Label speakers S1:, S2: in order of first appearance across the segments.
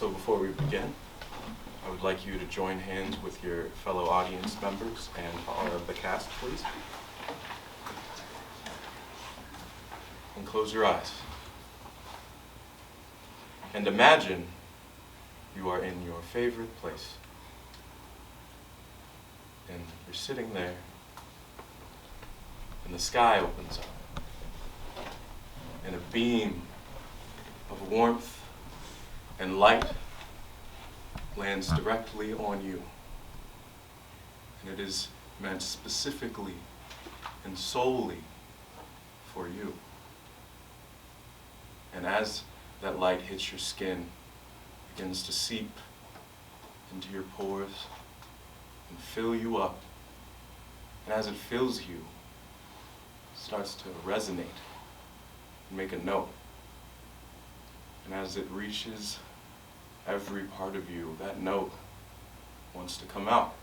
S1: So before we begin, I would like you to join hands with your fellow audience members and all of the cast, please. And close your eyes. And imagine you are in your favorite place. And you're sitting there, and the sky opens up, and a beam of warmth and light lands directly on you. And it is meant specifically and solely for you. And as that light hits your skin, begins to seep into your pores and fill you up. And as it fills you, it starts to resonate and make a note. And as it reaches every part of you, that note wants to come out.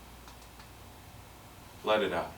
S1: Let it out.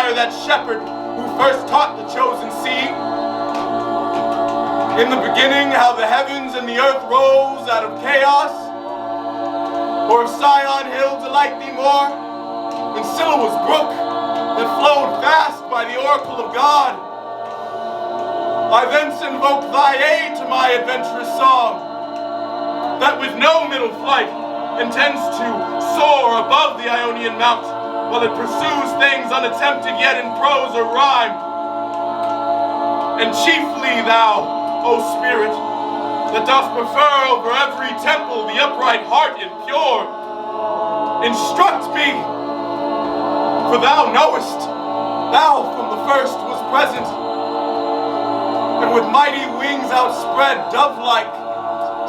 S2: That shepherd who first taught the chosen seed. In the beginning, how the heavens and the earth rose out of chaos. Or of Sion hill delight thee more than Siloa's brook that flowed fast by the oracle of God. I thence invoke thy aid to my adventurous song, that with no middle flight intends to soar above the Ionian mount, while it pursues things unattempted yet in prose or rhyme. And chiefly thou, O Spirit, that dost prefer over every temple the upright heart and pure, instruct me, for thou knowest, thou from the first was present, and with mighty wings outspread dove-like,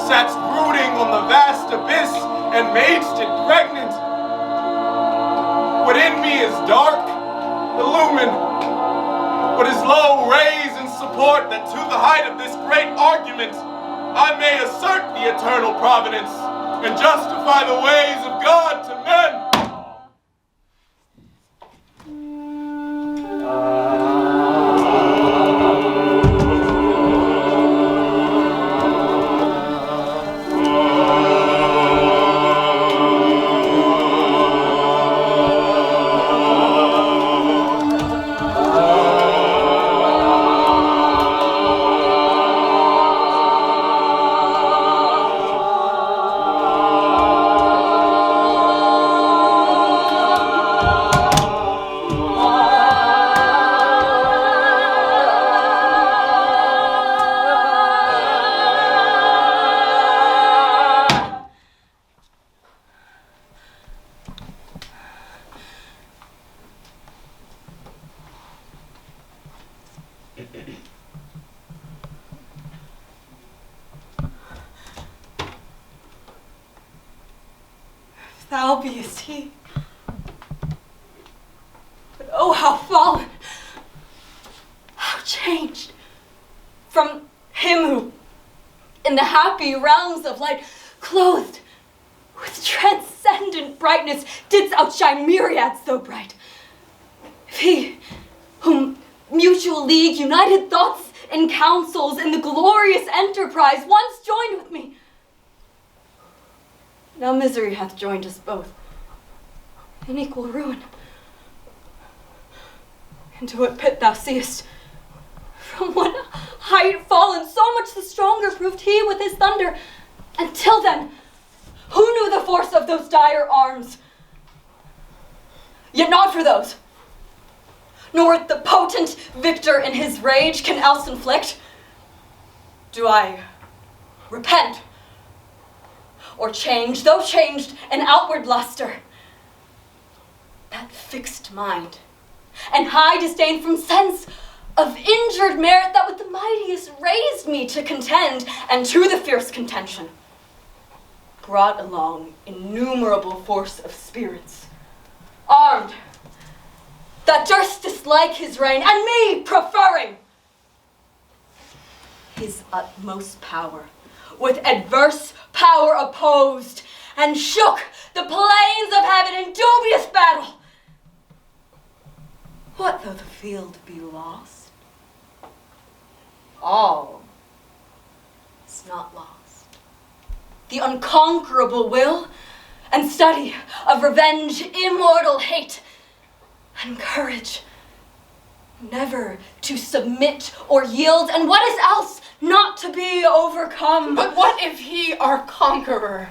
S2: satst brooding on the vast abyss and madest it pregnant. What in me is dark, illumine. What is low, raise and support, that to the height of this great argument I may assert the eternal providence and justify the ways of God to men.
S3: Thou beest he. But oh, how fallen, how changed from him who, in the happy realms of light, clothed with transcendent brightness didst outshine myriads so bright. If he, whom mutual league united thoughts and counsels in the glorious enterprise once joined with me, now misery hath joined us both in equal ruin. Into what pit thou seest, from what height fallen, so much the stronger proved he with his thunder. Until then, who knew the force of those dire arms? Yet not for those, nor the potent victor in his rage can else inflict, do I repent, or change, though changed, an outward luster. That fixed mind, and high disdain from sense of injured merit that with the mightiest raised me to contend, and to the fierce contention brought along innumerable force of spirits, armed, that durst dislike his reign, and me preferring his utmost power, with adverse power opposed, and shook the plains of heaven in dubious battle. What though the field be lost? All is not lost. The unconquerable will and study of revenge, immortal hate, and courage, never to submit or yield, and what is else, not to be overcome.
S4: But what if he our conqueror,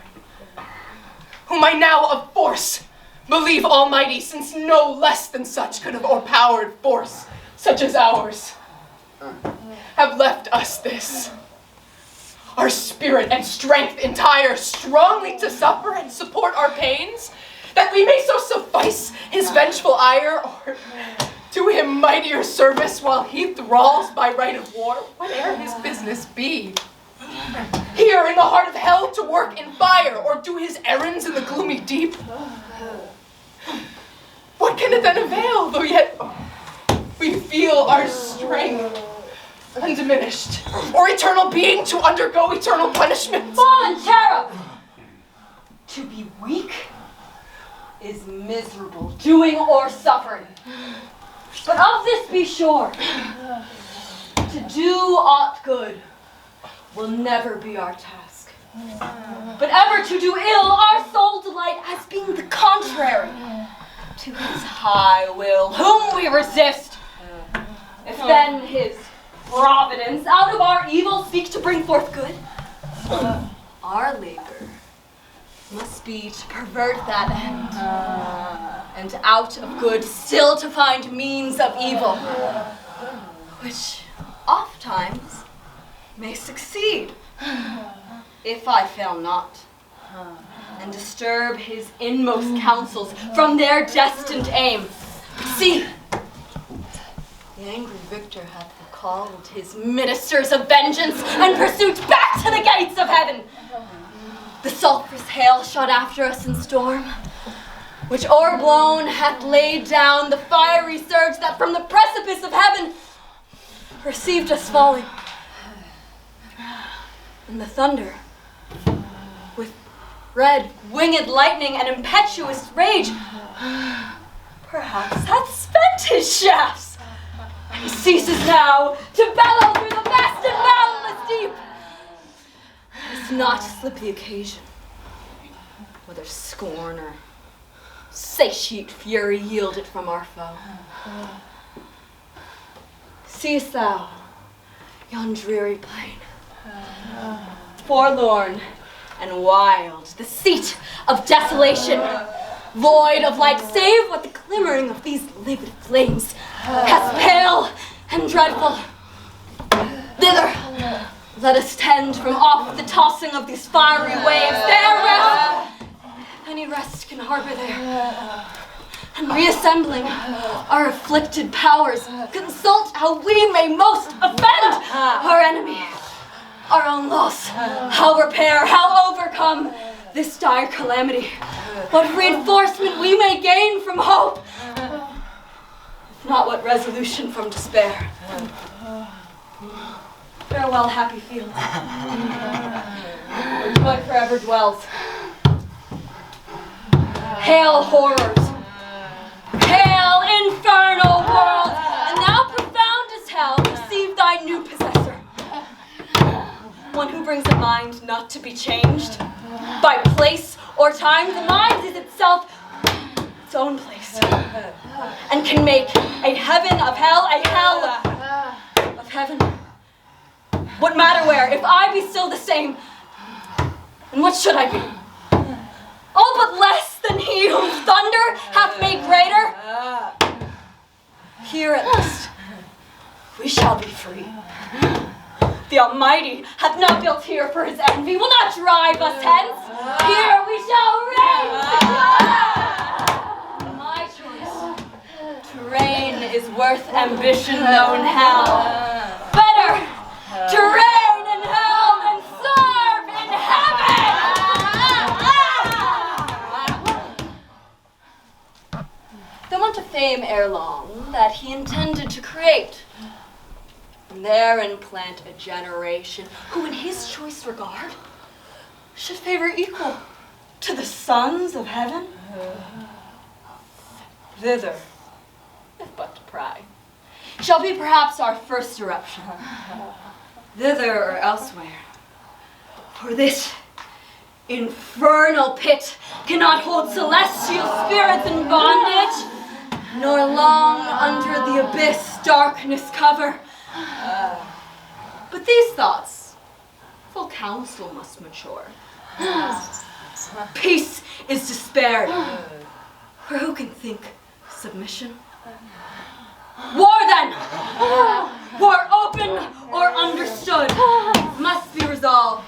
S4: whom I now of force believe almighty, since no less than such could have o'erpowered force such as ours, have left us this, our spirit and strength entire, strongly to suffer and support our pains, that we may so suffice his vengeful ire, or to him mightier service, while he thralls by right of war, whate'er his business be. Here in the heart of hell to work in fire, or do his errands in the gloomy deep. What can it then avail, though yet we feel our strength undiminished, or eternal being to undergo eternal punishment?
S3: Fallen cherub! To be weak is miserable, doing or suffering. But of this be sure, to do aught good will never be our task, but ever to do ill our sole delight, as being the contrary to his high will, whom we resist. If then his providence out of our evil seeks to bring forth good, our labor must be to pervert that end, and out of good still to find means of evil, which oft times may succeed, if I fail not, and disturb his inmost counsels from their destined aim. See, the angry victor hath recalled his ministers of vengeance and pursuit back to the gates of heaven. The sulphurous hail shot after us in storm, which o'erblown hath laid down the fiery surge that from the precipice of heaven received us falling. And the thunder, with red winged lightning and impetuous rage, perhaps hath spent his shafts, and he ceases now to bellow through the vast and boundless deep. Let us not slip the occasion, whether scorn or satiate fury yield it from our foe. Seest thou yon dreary plain, forlorn and wild, the seat of desolation, void of light, save what the glimmering of these livid flames casts pale and dreadful. Thither let us tend from off the tossing of these fiery waves. There rest, any rest can harbor there. And reassembling our afflicted powers, consult how we may most offend our enemy. Our own loss, how repair, how overcome this dire calamity. What reinforcement we may gain from hope, if not what resolution from despair. Farewell, happy field, where joy forever dwells. Hail horrors! Hail infernal world! And thou profound as hell, receive thy new possessor. One who brings a mind not to be changed by place or time. The mind is itself its own place, and can make a heaven of hell, a hell of heaven. What matter where, if I be still the same, and what should I be? All but less than he whom thunder hath made greater. Here at least we shall be free. The Almighty hath not built here for his envy, will not drive us hence. Here we shall reign. My choice. To reign is worth ambition known hell. Better to reign in hell than serve in heaven. Then went to fame ere long that he intended to create, and therein plant a generation who in his choice regard should favor equal to the sons of heaven. Thither, if but to pry, shall be perhaps our first eruption. Thither or elsewhere, for this infernal pit cannot hold celestial spirits in bondage, nor long under the abyss darkness cover. But these thoughts, full counsel must mature. Peace is despaired, for who can think submission? War then, war open or understood, must be resolved.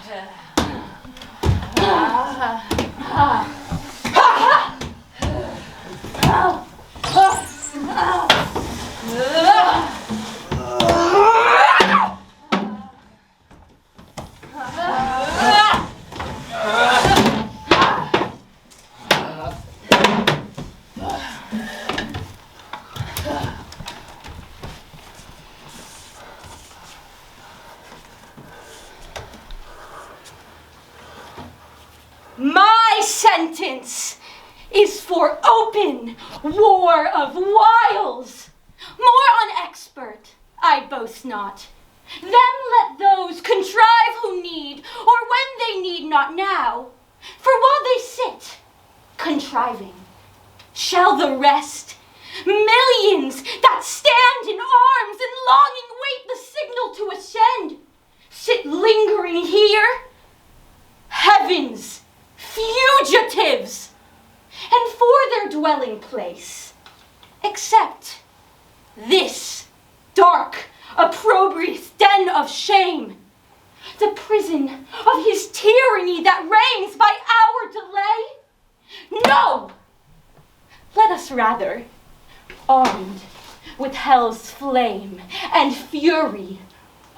S3: My sentence is for open war of wiles. More unexpert, I boast not. Them let those contrive who need, or when they need not now. For while they sit, contriving, shall the rest, millions that stand in arms and longing wait the signal to ascend, sit lingering here, heaven's fugitives, and for their dwelling place, except this dark, opprobrious den of shame, the prison of his tyranny that reigns by our delay? No! Let us rather, armed with hell's flame and fury,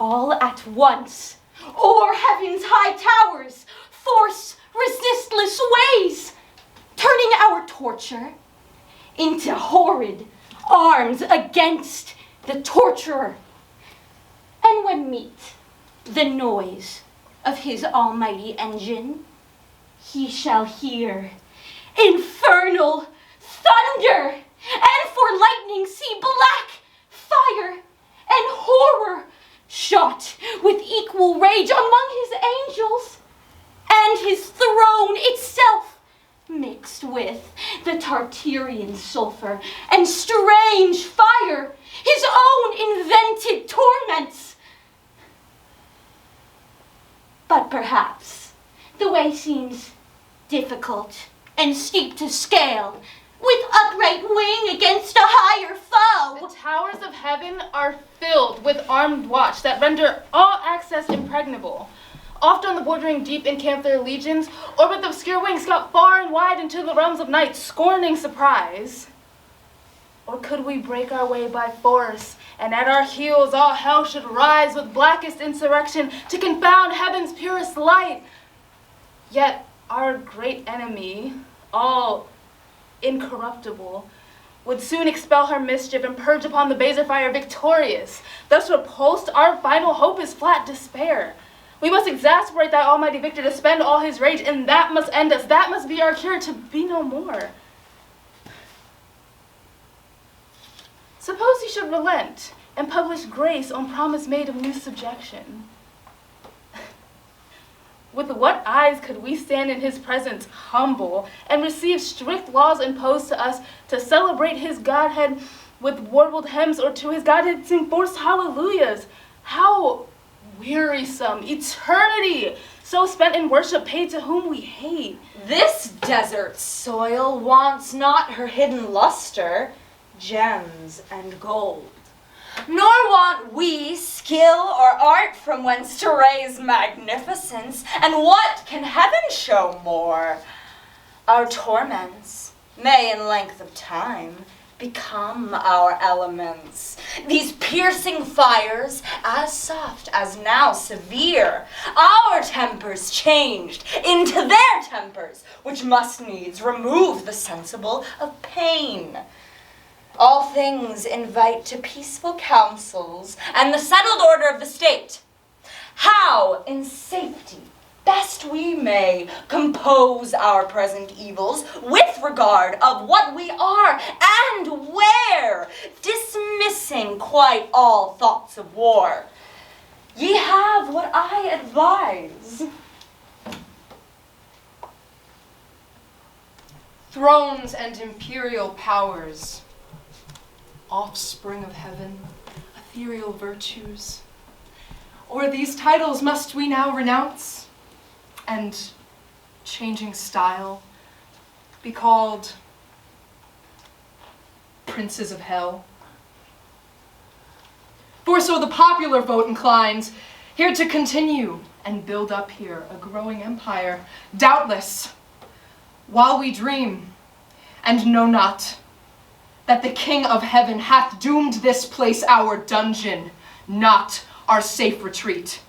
S3: all at once, o'er heaven's high towers, force resistless ways, turning our torture into horrid arms against the torturer. And when meet the noise of his almighty engine, he shall hear infernal thunder, and for lightning see black fire and horror shot with equal rage among his angels, and his throne itself mixed with the Tartarian sulfur and strange fire, his own invented torments. But perhaps the way seems difficult and steep to scale, with upright wing against a higher foe.
S4: The towers of heaven are filled with armed watch that render all access impregnable. Oft on the bordering deep encamp their legions, or with obscure wings scout far and wide into the realms of night, scorning surprise. Or could we break our way by force, and at our heels all hell should rise with blackest insurrection to confound heaven's purest light? Yet our great enemy, all incorruptible, would soon expel her mischief and purge upon the baser fire victorious. Thus repulsed, our final hope is flat despair. We must exasperate that almighty victor to spend all his rage, and that must end us. That must be our cure, to be no more. should relent and publish grace on promise made of new subjection. With what eyes could we stand in his presence humble and receive strict laws imposed to us to celebrate his Godhead with warbled hymns, or to his Godhead sing forced hallelujahs? How wearisome eternity, so spent in worship paid to whom we hate.
S3: This desert soil wants not her hidden luster, gems and gold. Nor want we skill or art from whence to raise magnificence. And what can heaven show more? Our torments may in length of time become our elements. These piercing fires, as soft as now severe, our tempers changed into their tempers, which must needs remove the sensible of pain. All things invite to peaceful counsels and the settled order of the state. How in safety best we may compose our present evils with regard of what we are and where, dismissing quite all thoughts of war. Ye have what I advise.
S4: Thrones and imperial powers, offspring of heaven, ethereal virtues, or these titles must we now renounce, and, changing style, be called princes of hell? For so the popular vote inclines, here to continue and build up here a growing empire, doubtless, while we dream and know not that the King of heaven hath doomed this place our dungeon, not our safe retreat.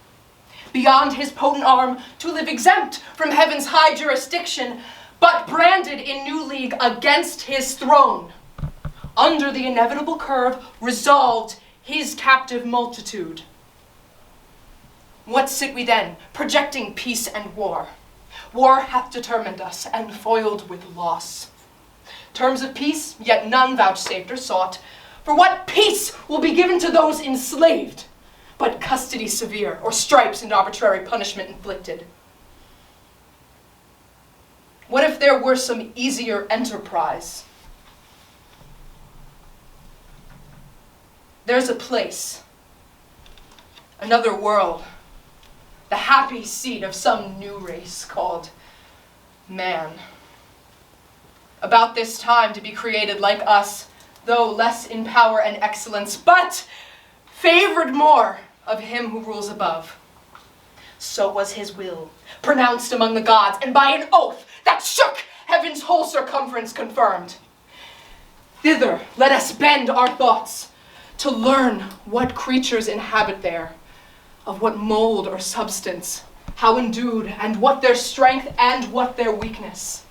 S4: Beyond his potent arm to live exempt from heaven's high jurisdiction, but branded in new league against his throne. Under the inevitable curve resolved his captive multitude. What sit we then, projecting peace and war? War hath determined us, and foiled with loss. Terms of peace, yet none vouchsafed or sought. For what peace will be given to those enslaved, but custody severe, or stripes and arbitrary punishment inflicted? What if there were some easier enterprise? There's a place, another world, the happy seat of some new race called man. About this time to be created like us, though less in power and excellence, but favored more of him who rules above. So was his will, pronounced among the gods, and by an oath that shook heaven's whole circumference confirmed. Thither let us bend our thoughts, to learn what creatures inhabit there, of what mold or substance, how endued, and what their strength and what their weakness.